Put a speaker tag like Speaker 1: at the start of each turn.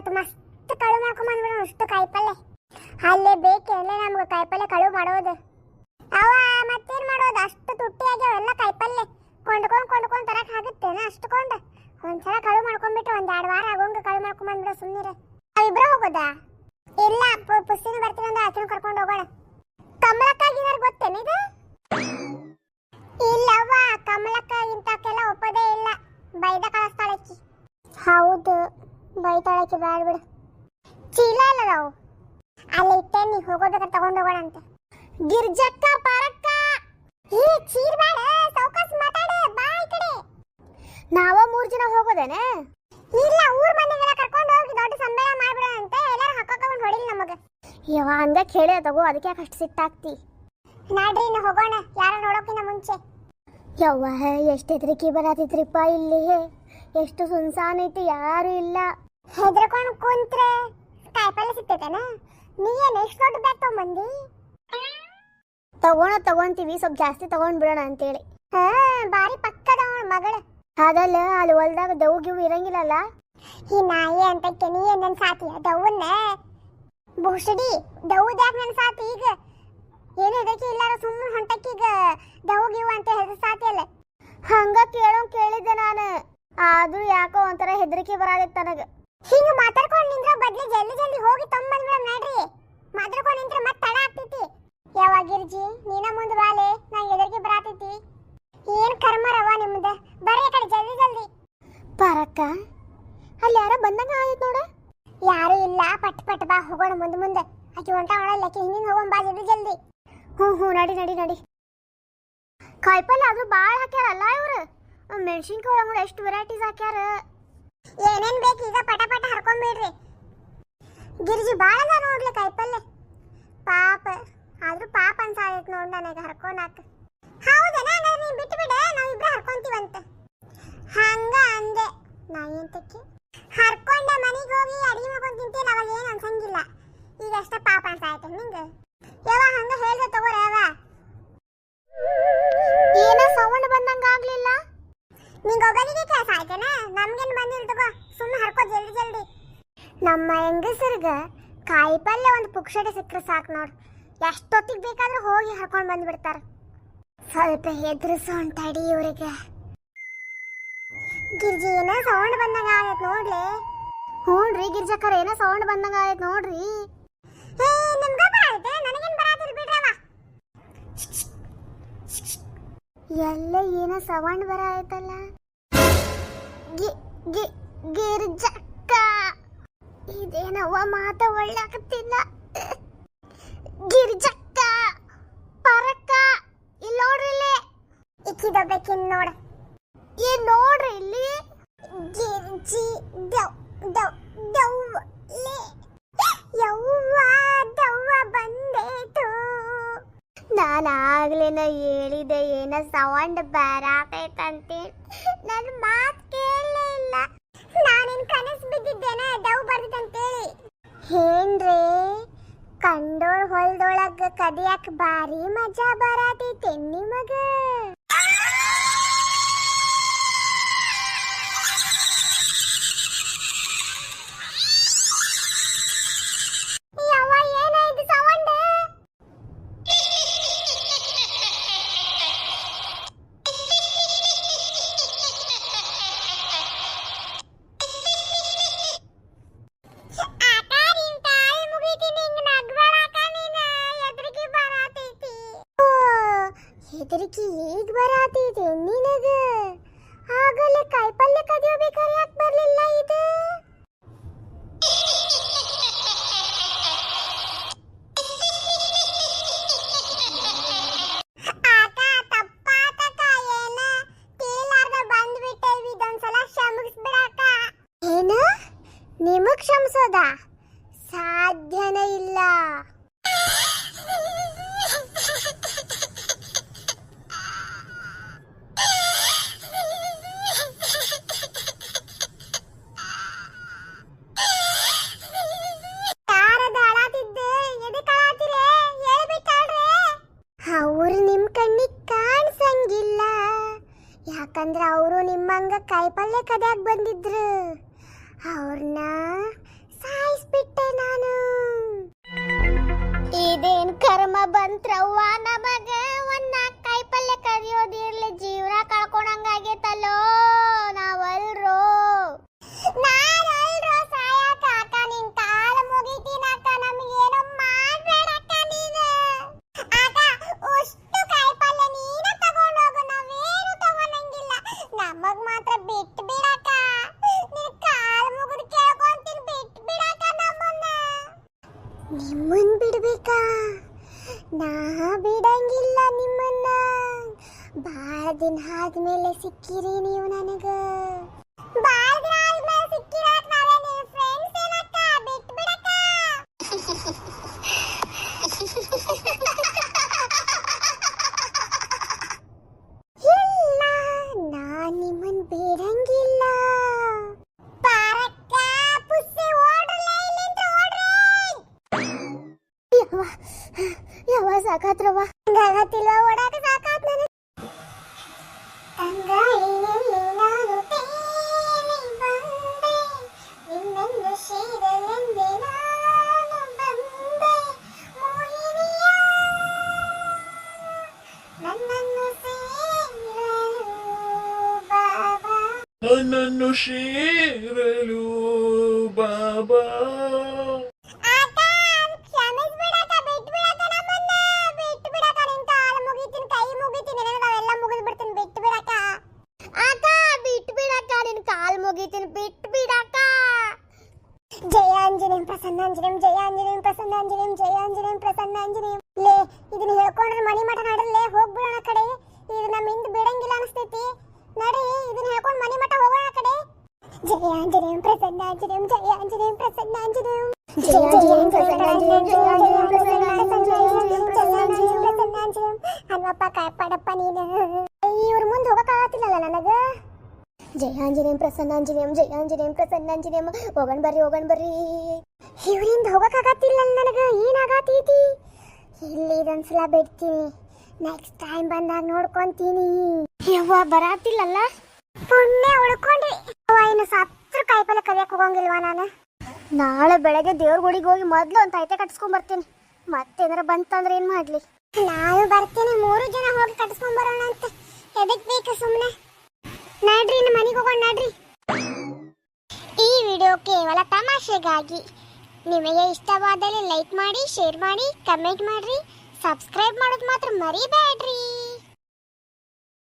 Speaker 1: ಇವತ್ತು ಮಸ್ತ್ ಕಳು ಮಾಡ್ಕೊಂಡ್ ಬಂದ್ಬಿಡೋಣ ಅಷ್ಟು ಕಾಯಿಪಲ್ಲೆ. ಅಲ್ಲೇ ಬೇಕೇನೆ ನಮ್ಗೆ ಕಾಯಿಪಲ್ಲೆ ಕಳು ಮಾಡೋದು. ಅವ ಮತ್ತೇನ್ ಮಾಡೋದು, ಅಷ್ಟು ತುಟ್ಟಿ ಆಗ್ಯಾವ ಎಲ್ಲ ಕಾಯಿಪಲ್ಲೆ. ಕೊಂಡ್ಕೊಂಡ್ ತರಕ್ ಆಗುತ್ತೇನ ಅಷ್ಟುಕೊಂಡ. ಒಂದ್ಸಲ ಕಳು ಮಾಡ್ಕೊಂಡ್ಬಿಟ್ಟು ಒಂದ್ 2 ವಾರ ಆಗೋಂಗ ಕಳು ಮಾಡ್ಕೊಂಡ್ ಬಂದ್ಬಿಡೋ ಸುಮ್ಮನಿರ. ನಾವಿಬ್ರ ಹೋಗೋದಾ? ಇಲ್ಲ, ಪುಸ್ತಿನ ಬರ್ತೀನಿ ಅಂದ್ರೆ ಆಚೆ ಕರ್ಕೊಂಡು ಹೋಗೋಣ. ಕಮಲಕ್ಕಾಗಿನಾರು ಗೊತ್ತೇನ ಇದು? ಇಲ್ಲವ್ವ, ಕಮಲಕ್ಕ ಇಂತಕ್ಕೆಲ್ಲ ಒಪ್ಪೋದೇ ಇಲ್ಲ, ಬೈದ ಕಳಿಸ್ತಾಳಕ್ಕಿ. ಹೌದು, ಬೈತಾಳಕ್ಕಿ, ಬ್ಯಾಡ ಬಿಡು. ಚೀಲ ಇಲ್ಲ ನಾವು ಅಲ್ಲಿ ಇಟ್ಟೇನಿ, ಹೋಗೋಬೇಕಾದ್ರೆ ತಗೊಂಡ್ ಹೋಗೋಣ ಅಂತ. ಗಿರ್ಜಕ್ಕ, ಪಾರಕ್ಕ, ಏ ಚೀರ್ ಬೇಡ, ಸೌಕಾಸ್ ಮಾತಾಡು, ಬಾ ಈ ಕಡೆ. ನಾವ 3 ಜನ ಹೋಗೋದೇನೆ? ಇಲ್ಲ, ಊರ್ ಮಂದಿಗೆಲ್ಲ ಕರ್ಕೊಂಡು ಹೋಗಿ ದೊಡ್ಡ ಸಂಬೇಳ ಮಾಡ್ಬಿಡೋಣ ಅಂತ. ಎಲ್ಲಾರು ಹಾಕೊಂಡು ಹೊಡಿಲಿ ನಮಗ. ಯವ್ವ ಹಂಗ ಕೇಳಿ ತಗೋ, ಅದಕ್ಕೆ ಯಾಕೆ ಅಷ್ಟು ಸಿಟ್ಟಾಗ್ತಿ? ನಾಡ್ರಿ ಇನ್ನು ಹೋಗೋಣ, ಯಾರ ನೋಡೋಕಿನ ಮುಂಚೆ. ಯವ್ವ ಎಷ್ಟು ಹೆದರಿಕೆ ಬರತ್ತಿದ್ರಿಪ್ಪ ಇಲ್ಲಿ, ಎಷ್ಟು ಸುನ್ಸಾನ್ ಐತಿ, ಯಾರು ಇಲ್ಲ. ಹೆದರ್ಕೊಂಡು ಕುಂತ್ರೆ ಕಾಯಿಪಲ್ಲೆ ಸಿಗ್ತೈತೇನ? ನೀ ಏನು ಎಷ್ಟು ದೊಡ್ಡ ಬ್ಯಾಗ್ ತಗೊಂಬಂದಿ? ತಗೊಂತೀವಿ, ಸ್ವಲ್ಪ ಜಾಸ್ತಿ ತಗೊಂಡ್ಬಿಡೋಣ ಅಂತೇಳಿ. ಹಾ, ಬಾರಿ ಪಕ್ಕದ ಮಗಳ. ಅದಲ್ಲ, ಅಲ್ಲಿ ಹೊಲ್ದಾಗ ದವ್ ಗಿವ್ ಇರಂಗಿಲ್ಲಲ್ಲ. ಈ ನಾಯಿ ಅಂತ ನೀ ನನ್ ಸಾತಿ ದವ್ವನ್ನ ಬುಷಡಿ ದವ್ದಾಗ ನನ್ ಸಾತಿ. ಈಗ ಏನು ಇದಕ್ಕೆ ಇಲ್ಲಾರ ಸುಮ್ಮನೆ ಹೊಂಟಕ್ಕೀಗ ದವ್ ಗಿವ್ ಅಂತ ಹೆಸರು ಸಾತಿ ಅಲ್ಲ. ಹಂಗ ಕೇಳಿದ್ದೆ ನಾನು, ಆದ್ರೂ ಯಾಕೋ ಒಂಥರ ಹೆದರಿಕೆ ಬರಾದಿತ್ತು ನನಗ. ಹಿಂಗ ಮಾತಾಡ್ಕೊಂಡು ನಿಂದ್ರ ಬದ್ಲಿ ಜಲ್ದಿ ಹೋಗಿ ತೊಂಬಂದ್ಬಿಡ. ನಡ್ರಿ, ಮಾತಾಡ್ಕೊಂಡು ನಿಂತ್ರ ಮತ್ತೆ ತಡ ಆಗ್ತೈತಿ. ಯಾವಾಗ ಗಿರ್ಜಿ ನೀನ ಮುಂದೆ ಬಾಲೆ, ನಂಗೆ ಹೆದರಿಕೆ ಬರಾತೈತಿ. ಏನ್ ಕರ್ಮರವ ನಿಮ್ದ, ಬರ್ರಿ ಕಡೆ ಜಲ್ದಿ. ಪಾರಕ್ಕ, ಅಲ್ಲಿ ಯಾರ ಬಂದಂಗ ಆಯ್ತು ನೋಡ. ಯಾರು ಇಲ್ಲ, ಪಟ್ ಬಾ, ಹೋಗೋಣ ಮುಂದೆ. ಆಕಿ ಹೊಂಟ ಮಾಡಲ್ಲ, ಆಕಿ ಹಿಂದಿನ ಹೋಗೋಣ ಬಾ ಜಲ್ದಿ. ಹ್ಞೂ ನಡಿ. ಕಾಯಿಪಲ್ಲೆ ಆದ್ರೂ ಭಾಳ ಹಾಕ್ಯಾರಲ್ಲ ಇವ್ರು. ಮೆಣಸಿನ್ಕಾಯಿ ಒಳಗಡೆ ಎಷ್ಟು ವೆರೈಟೀಸ್ ಹಾಕ್ಯಾರ. ಏನೇನ್ ಬೇಕು ಈಗ ಪಟ ಹರ್ಕೊಂಡ್ಬಿಡ್ರಿ. ಗಿರ್ಜಿ ಭಾಳ ಅದ ನೋಡ್ಲಿ ಕಾಯಿಪಲ್ಲೆ. ಪಾಪ ಆದ್ರೂ ಪಾಪ ಅನ್ಸಾದೈತಿ ನೋಡ್ ನನಗೆ ಹರ್ಕೊಳಕ. ಹೌದೇನ? ಹಂಗಾದ್ರೆ ನೀನ್ ಬಿಟ್ಟು ಬಿಡ, ನಾವಿಬ್ರು ಹರ್ಕೊಂತೀವಂತ. ಹಂಗ ಅಂದೆ ನಾ. ಎಂತಕ್ಕೆ ಹರ್ಕೊಂಡ ಮನೆಗೆ ಹೋಗಿ ಅಡಿಗೆ ಮಾಡ್ಕೊಂಡು ತಿಂತೀನಿ, ಅವಾಗ ಏನು ಅನ್ಸಂಗಿಲ್ಲ. ಈಗ ಅಷ್ಟ ಪಾಪ ಅನ್ಸಾಯ್ತು ನಿಂಗೆ. ಯಾವ ಹಂಗ ಹೇಳ್ದೆ ತಗೋರ. ಯಾವ ಏನೋ ಸೌಂಡ್ ಬಂದಂಗ ಆಗ್ಲಿಲ್ಲ. ನಿಂಗೆ ಒಬ್ಬನಿಗೆ ಕೆಲಸ ಆಯ್ತೇನ? ನಮ್ಗೇನು ಬಂದಿಲ್ಲ ತಗೋ, ಸುಮ್ಮನೆ ಹರ್ಕೋ ಜಲ್ದಿ. ನಮ್ಮ ಹೆಂಗಸರ್ಗ ಕಾಯಿಪಲ್ಲೆ ಒಂದು ಪುಕ್ಷಟೆ ಸಿಕ್ಕರೆ ಸಾಕು ನೋಡು, ಎಷ್ಟೊತ್ತಿಗೆ ಬೇಕಾದ್ರೂ ಹೋಗಿ ಹರ್ಕೊಂಡು ಬಂದ್ಬಿಡ್ತಾರ. ಸ್ವಲ್ಪ ಹೆದರ್ಸು ಅಂತಡಿ ಇವ್ರಿಗೆ. ಗಿರ್ಜಿ ಏನೋ ಸೌಂಡ್ ಬಂದಂಗ ಆಗೈತೆ ನೋಡ್ಲಿ. ಹ್ಞೂನ್ರಿ ಗಿರ್ಜಕ್ಕರ, ಏನೋ ಸೌಂಡ್ ಬಂದಂಗ ಆಗೈತೆ ನೋಡ್ರಿ. ಹೇ ನಿಮ್ಗೆ ಬರೈತೆ, ನನಗೇನು ಬರಾತಿಲ್ಲ ಬಿಡ್ರವ. ಎಲ್ಲ ಏನೋ ಸೌಂಡ್ ಬರಾಯ್ತಲ್ಲ. ಗಿರ್ಜಕ್ಕ, ಇದೇನವ್ವ ಮಾತ ಒಳ್ಳಾಕತ್ತಿಲ್ಲ. ಗಿರ್ಜಕ್ಕ, ಪರಕ್ಕ, ಇಲ್ಲಿ ನೋಡ್ರಿ, ಇಲ್ಲಿ ಇಕ್ಕಿದಬೇಕಿನ್ ನೋಡ. ಏನ್ ನೋಡ್ರಿ ಇಲ್ಲಿ, ಗಿರ್ಜಿ ದವ್ವ ಬಂದೇತು. ನಾನಾಗ್ಲೇನ ಹೇಳಿದೆ ಏನ ಸೌಂಡ್ ಬರಾಕೈತಂತೇಳಿ, ನನ್ನ ಮಾತು ಕೇಳಲೇ ಇಲ್ಲ. ನಾನೇನ್ ಕನಸು ಬಿದ್ದಿದ್ದೇನೆ ದವ್ ಬರ್ದಿತ್ತಂತೇಳಿ. ಏನ್ರೇ ಕಂಡೋಳ್ ಹೊಲ್ದೊಳಗ ಕದಿಯಾಕ ಬಾರಿ ಮಜಾ ಬರಾತೈತೆ ನಿಮಗ. ಹೆದರಿಕೆ ಈಗ ಬರಾತೈತೆ ನಿನಗ? ಆಗಲೇ ಕಾಯಿಪಲ್ಲೆ ಕದಿಯೋಬೇಕಾರೆ ಯಾಕೆ ಬರ್ಲಿಲ್ಲ ಇದು? ಆತ ತಪ್ಪಾತಕ, ಏನ ತಿಳಿಲಾರ್ದ ಬಂದ್ಬಿಟ್ಟೇವಿ, ಇದೊಂದ್ಸಲ ಕ್ಷಮಿಸ್ಬಿಡಾಕ. ಏನ ನಿಮಗ್ ಕ್ಷಮಿಸೋದ? ಸಾಧ್ಯನೇ ಇಲ್ಲ. ಯಾಕಂದ್ರೆ ಅವರು ನಿಮ್ಮಂಗ ಕಾಯಿಪಲ್ಲೆ ಕದ್ಯಾಕ್ ಬಂದಿದ್ರು. ಅವ್ರನ್ನ ಕುಂತ್ರವ್ವ ನಮಗ ಒಂದ್ ಕಾಯಿ ಪಲ್ಯ ಕರಿಯೋದಿರ್ಲಿ ಜೀವನ ಕಳ್ಕೊಂಡಂಗಾಗೈತಲ್ಲೋ ನಾವಲ್ರೋ ನಾನಲ್ರೋ ಸಾಯಕ ಅಕ್ಕ ನಿನ್ ಕಾಲ ಮುಗಿತೀನಿ ಅಕ್ಕ ನಮಗೇನೋ ಮಾಡ್ಬೇಡಕ್ಕ ನೀನು ಅಕ್ಕ ಅಷ್ಟು ಕಾಯಿ ಪಲ್ಯ ನೀನ ತಗೊಂಡೋಗು ನಾವೇನು ತಗೊಂಡಂಗಿಲ್ಲ ನಮಗ್ ಮಾತ್ರ ಬಿಟ್ಟು ಬಿಡಕ್ಕ ನಿನ್ ಕಾಲ ಮುಗಿದು ಕೇಳ್ಕೊಂತೀನಿ ಬಿಟ್ಟು ಬಿಡಕ್ಕ ನಮ್ಮನ್ನ ನಿಮ್ಮನ್ ಬಿಡ್ಬೇಕಾ ನಾ ಬಿಡಂಗಿಲ್ಲ ನಿಮ್ಮನ್ನ ಬಾಳ ದಿನ ಆದ್ಮೇಲೆ ಸಿಕ್ಕಿರಿ ನೀವು ನನಗ ಬಾಳ ದಿನ ಆದ್ಮೇಲೆ ಸಿಕ್ಕಿರಾಕ ನಾವೇ ನಿಮ್ಮ ಫ್ರೆಂಡ್ಸ್ ಏನಕ್ಕ ಬಿಟ್ಟು ಬಿಡಕ್ಕ ಇಲ್ಲ ನಾ ನಿಮ್ಮನ್ ಬಿಡಂಗಿಲ್ಲ ಪಾರಕ್ಕ ಪುಸ್ಸಿ ಓಡ್ರಲೇ ಇಲ್ಲಿಂದ ಓಡ್ರಿ ಯವ್ವ ಸಾಕಾತ್ರವ್ವ ಹಂಗಾಗತ್ತಿಲ್ವ ಓಡಾಕ ಸಾಕಾತ್ ನನಗೆ ಅಂಗಾಳಿನಲ್ಲಿ ನಾನು ತೇಲಿ ಬಂದೆ ನಿನ್ನನ್ನು ಸೇರಲೆಂದೆ ನಾನು ಬಂದೆ ಮೋಹಿನಿಯ ನನ್ನನ್ನು ಸೇರಲು ಬಾಬಾ
Speaker 2: ನನ್ನನ್ನು ಸೇರಲು ಬಾಬಾ
Speaker 1: ಜಯಾಂಜನೇಯಂ ಪ್ರಸನ್ನಾಂಜನೇಯಂ ಜಯಾಂಜನೇಯಂ ಪ್ರಸನ್ನಾಂಜನೇಯಂ ಜಯಾಂಜನೇಯಂ ಪ್ರಸನ್ನಾಂಜನೇಯಂ ಲೇ ಇದನ್ನ ಹೇಳ್ಕೊಂಡ್ರೆ ಮನಿ ಮಠ ನಡಲ್ಲೇ ಹೋಗ್ಬಿಡೋಣ ಕಡೆ ಇದು ನಮ್ಮ ಹಿಂದೆ ಬಿಡಂಗಿಲ್ಲ ಅನಿಸ್ತೈತಿ ನಡಿ ಇದನ್ನ ಹೇಳ್ಕೊಂಡು ಮನಿ ಮಠ ಹೋಗೋಣ ಕಡೆ ಜಯಾಂಜನೇಯಂ ಪ್ರಸನ್ನಾಂಜನೇಯಂ ಜಯಾಂಜನೇಯಂ ಪ್ರಸನ್ನಾಂಜನೇಯಂ ಜಯಾಂಜನೇಯಂ ಪ್ರಸನ್ನಾಂಜನೇಯಂ ಜಯಾಂಜನೇಯಂ ಪ್ರಸನ್ನಾಂಜನೇಯಂ ಜಯಾಂಜನೇಯಂ ಪ್ರಸನ್ನಾಂಜನೇಯಂ ಅನ್ನಪ್ಪ ಕಾಯ್ಪಾಡಪ್ಪ ನೀನು ಇವ್ರ ಮುಂದೆ ಹೋಗಕ್ಕಾಗತ್ತಿಲ್ಲಲ್ಲ ನನಗ ಜಯಾಂಜನೇಯಂ ಪ್ರಸನ್ನಾಂಜನೇಯಂ ಜಯಾಂಜನೇಯಂ ಪ್ರಸನ್ನಾಂಜನೇಯಂ ಹೋಗಣ ಬರ್ರಿ ಇವ್ರಿಂದ ಹೋಗಕ್ಕಾಗತ್ತಿಲ್ಲ ನನಗ ಏನಾಗತೈತಿ ಇಲ್ಲಿ ಇದೊಂದ್ಸಲ ಬಿಡ್ತೀನಿ ನೆಕ್ಸ್ಟ್ ಟೈಮ್ ಬಂದಾಗ ನೋಡ್ಕೊಂತೀನಿ ಯವ್ವ ಬರಾತಿಲ್ಲಲ್ಲ ಪುಣ್ಯ ಉಳ್ಕೊಂಡ್ರಿ ಇನ್ನು ಸತ್ರ ಕಾಯಿಪಲ್ಲೆ ಕರಿಯಕ್ಕೆ ಹೋಗಂಗಿಲ್ವಾ ನಾನು ನಾಳೆ ಬೆಳಗ್ಗೆ ದೇವ್ರ ಗುಡಿಗೆ ಹೋಗಿ ಮೊದ್ಲು ಒಂದು ಐತೆ ಕಟ್ಸ್ಕೊಂಡ್ ಬರ್ತೀನಿ ಮತ್ತೇನಾರ ಬಂತಂದ್ರೆ ಏನ್ ಮಾಡ್ಲಿ ನಾನು ಬರ್ತೀನಿ 3 ಜನ ಹೋಗಿ ಕಟ್ಸ್ಕೊಂಡ್ ಬರೋಣ ಅಂತ ಎದಕ್ ಬೇಕು ಸುಮ್ಮನೆ ನಡ್ರಿ ಇನ್ನು ಮನೆಗೆ ಹೋಗೋಣ ನಡ್ರಿ ಈ ವಿಡಿಯೋ ಕೇವಲ ತಮಾಷೆಗಾಗಿ ನಿಮಗೆ ಇಷ್ಟವಾದಲ್ಲಿ ಲೈಕ್ ಮಾಡಿ ಶೇರ್ ಮಾಡಿ ಕಮೆಂಟ್ ಮಾಡ್ರಿ ಸಬ್ಸ್ಕ್ರೈಬ್ ಮಾಡೋದು ಮಾತ್ರ ಮರಿಬೇಡ್ರಿ